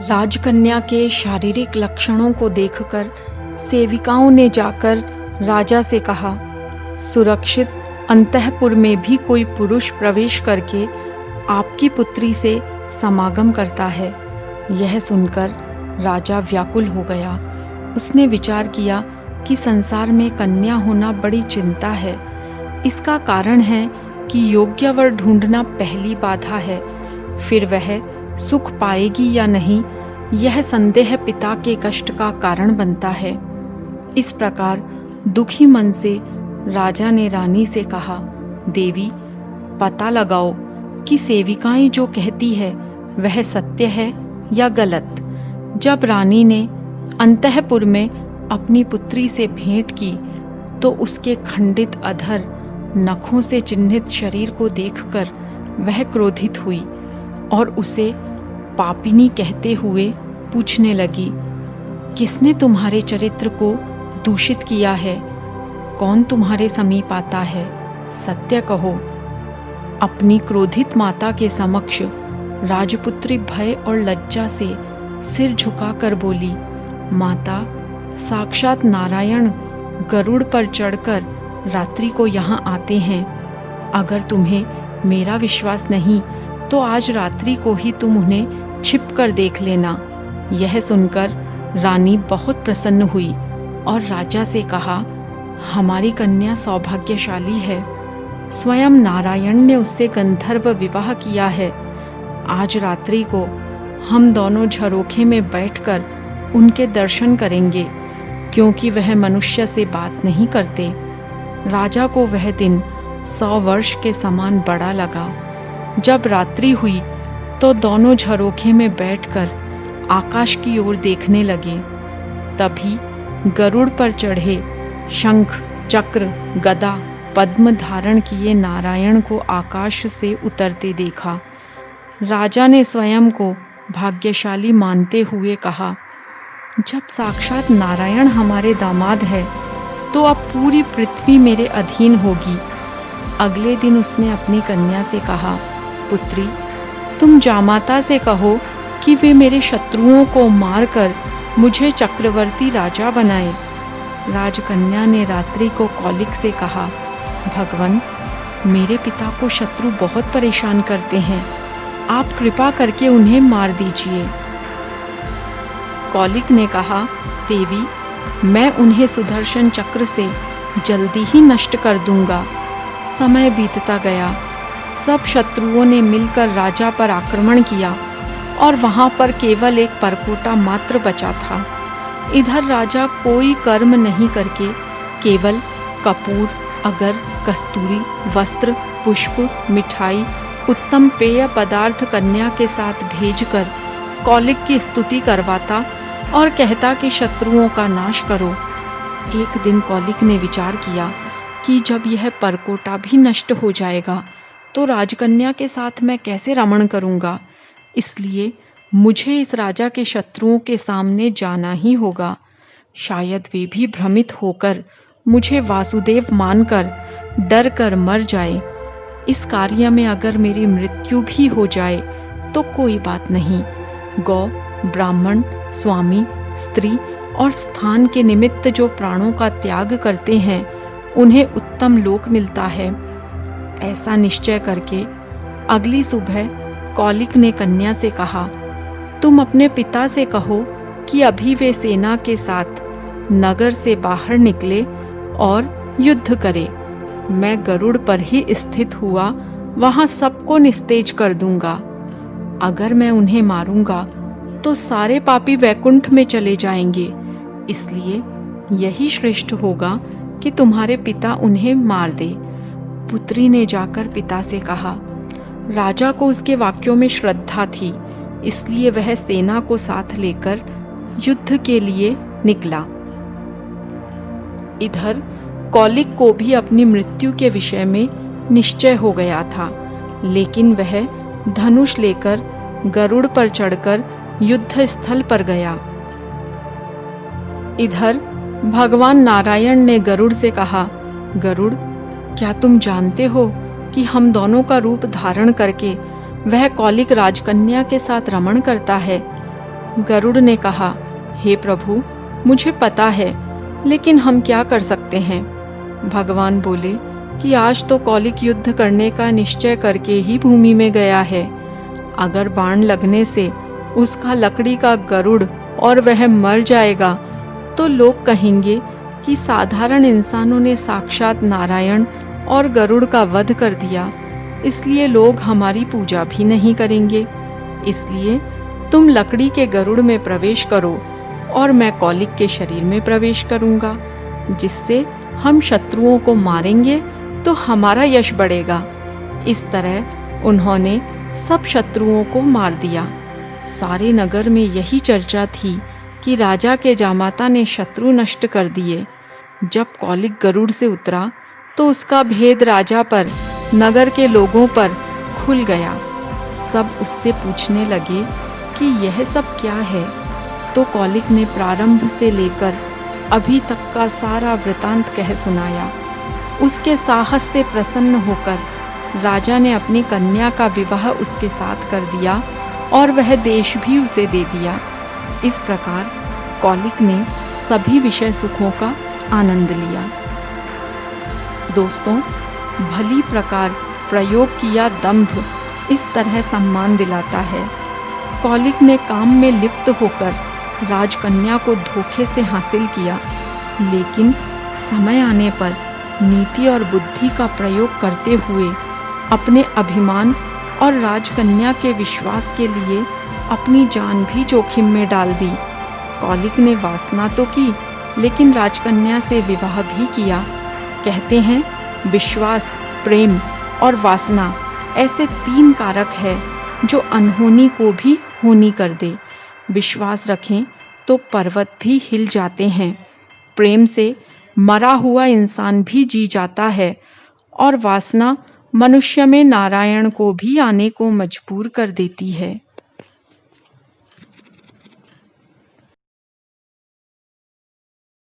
राजकन्या के शारीरिक लक्षणों को देखकर सेविकाओं ने जाकर राजा से कहा, सुरक्षित अंतःपुर में भी कोई पुरुष प्रवेश करके आपकी पुत्री से समागम करता है। यह सुनकर राजा व्याकुल हो गया। उसने विचार किया कि संसार में कन्या होना बड़ी चिंता है। इसका कारण है कि योग्य वर ढूंढना पहली बाधा है। फिर वह सुख पाएगी या नहीं, यह संदेह पिता के कष्ट का कारण बनता है। इस प्रकार दुखी मन से राजा ने रानी से कहा, देवी, पता लगाओ कि सेविकाएं जो कहती है वह सत्य है या गलत। जब रानी ने अंतःपुर में अपनी पुत्री से भेंट की तो उसके खंडित अधर, नखों से चिन्हित शरीर को देखकर वह क्रोधित हुई और उसे पापिनी कहते हुए पूछने लगी, किसने तुम्हारे चरित्र को दूषित किया है? कौन तुम्हारे समीप आता है? सत्य कहो। अपनी क्रोधित माता के समक्ष राजपुत्री भय और लज्जा से सिर झुकाकर बोली, माता, साक्षात नारायण गरुड़ पर चढ़कर रात्रि को यहाँ आते हैं। अगर तुम्हें मेरा विश्वास नहीं तो आज रात्रि को ही तुम उन्हें छिप कर देख लेना। यह सुनकर रानी बहुत प्रसन्न हुई और राजा से कहा, हमारी कन्या सौभाग्यशाली है। स्वयं नारायण ने उससे गंधर्व विवाह किया है। आज रात्रि को हम दोनों झरोखे में बैठकर उनके दर्शन करेंगे, क्योंकि वह मनुष्य से बात नहीं करते। राजा को वह दिन 100 वर्ष के समान बड़ा लगा। जब रात्रि हुई तो दोनों झरोखे में बैठकर आकाश की ओर देखने लगे। तभी गरुड़ पर चढ़े शंख, चक्र, गदा, पद्म धारण किए नारायण को आकाश से उतरते देखा। राजा ने स्वयं को भाग्यशाली मानते हुए कहा, जब साक्षात नारायण हमारे दामाद है तो अब पूरी पृथ्वी मेरे अधीन होगी। अगले दिन उसने अपनी कन्या से कहा, पुत्री, तुम जामाता से कहो कि वे मेरे शत्रुओं को मारकर मुझे चक्रवर्ती राजा बनाए। राजकन्या ने रात्रि को कौलिक से कहा, भगवान, मेरे पिता को शत्रु बहुत परेशान करते हैं। आप कृपा करके उन्हें मार दीजिए। कौलिक ने कहा, देवी, मैं उन्हें सुदर्शन चक्र से जल्दी ही नष्ट कर दूंगा। समय बीतता गया। सब शत्रुओं ने मिलकर राजा पर आक्रमण किया और वहां पर केवल एक परकोटा मात्र बचा था। इधर राजा कोई कर्म नहीं करके केवल कपूर, अगर, कस्तूरी, वस्त्र, पुष्प, मिठाई, उत्तम पेय पदार्थ कन्या के साथ भेजकर कौलिक की स्तुति करवाता और कहता कि शत्रुओं का नाश करो। एक दिन कौलिक ने विचार किया कि जब यह परकोटा भी नष्ट हो जाएगा तो राजकन्या के साथ मैं कैसे रमण करूंगा। इसलिए मुझे इस राजा के शत्रुओं के सामने जाना ही होगा। शायद वे भी भ्रमित होकर मुझे वासुदेव मानकर डर कर मर जाए। इस कार्य में अगर मेरी मृत्यु भी हो जाए तो कोई बात नहीं। गौ, ब्राह्मण, स्वामी, स्त्री और स्थान के निमित्त जो प्राणों का त्याग करते हैं उन्हें उत्तम लोक मिलता है। ऐसा निश्चय करके अगली सुबह कौलिक ने कन्या से कहा, तुम अपने पिता से कहो कि अभी वे सेना के साथ नगर से बाहर निकले और युद्ध करे। मैं गरुड़ पर ही स्थित हुआ वहां सबको निस्तेज कर दूंगा। अगर मैं उन्हें मारूंगा तो सारे पापी वैकुंठ में चले जाएंगे। इसलिए यही श्रेष्ठ होगा कि तुम्हारे पिता उन्हें मार दे। पुत्री ने जाकर पिता से कहा। राजा को उसके वाक्यों में श्रद्धा थी, इसलिए वह सेना को साथ लेकर युद्ध के लिए निकला। इधर कौलिक को भी अपनी मृत्यु के विषय में निश्चय हो गया था, लेकिन वह धनुष लेकर गरुड़ पर चढ़कर युद्ध स्थल पर गया। इधर भगवान नारायण ने गरुड़ से कहा, गरुड़, क्या तुम जानते हो कि हम दोनों का रूप धारण करके वह कौलिक राजकन्या के साथ रमण करता है? गरुड़ ने कहा, हे प्रभु, मुझे पता है, लेकिन हम क्या कर सकते हैं? भगवान बोले कि आज तो कौलिक युद्ध करने का निश्चय करके ही भूमि में गया है। अगर बाण लगने से उसका लकड़ी का गरुड़ और वह मर जाएगा तो लोग कहेंगे कि साधारण इंसानों ने साक्षात नारायण और गरुड़ का वध कर दिया, इसलिए लोग हमारी पूजा भी नहीं करेंगे। इसलिए तुम लकड़ी के गरुड़ में प्रवेश करो और मैं कौलिक के शरीर में प्रवेश करूंगा, जिससे हम शत्रुओं को मारेंगे तो हमारा यश बढ़ेगा। इस तरह उन्होंने सब शत्रुओं को मार दिया। सारे नगर में यही चर्चा थी कि राजा के जामाता ने शत्रु नष्ट कर दिए। जब कौलिक गरुड़ से उतरा तो उसका भेद राजा पर, नगर के लोगों पर खुल गया। सब उससे पूछने लगे कि यह सब क्या है। तो कौलिक ने प्रारंभ से लेकर अभी तक का सारा वृतांत कह सुनाया। उसके साहस से प्रसन्न होकर राजा ने अपनी कन्या का विवाह उसके साथ कर दिया और वह देश भी उसे दे दिया। इस प्रकार कौलिक ने सभी विषय सुखों का आनंद लिया। दोस्तों, भली प्रकार प्रयोग किया दंभ इस तरह सम्मान दिलाता है। कौलिक ने काम में लिप्त होकर राजकन्या को धोखे से हासिल किया, लेकिन समय आने पर नीति और बुद्धि का प्रयोग करते हुए अपने अभिमान और राजकन्या के विश्वास के लिए अपनी जान भी जोखिम में डाल दी। कौलिक ने वासना तो की, लेकिन राजकन्या से विवाह भी किया। कहते हैं, विश्वास, प्रेम और वासना ऐसे 3 कारक है जो अनहोनी को भी होनी कर दे। विश्वास रखें तो पर्वत भी हिल जाते हैं। प्रेम से मरा हुआ इंसान भी जी जाता है और वासना मनुष्य में नारायण को भी आने को मजबूर कर देती है।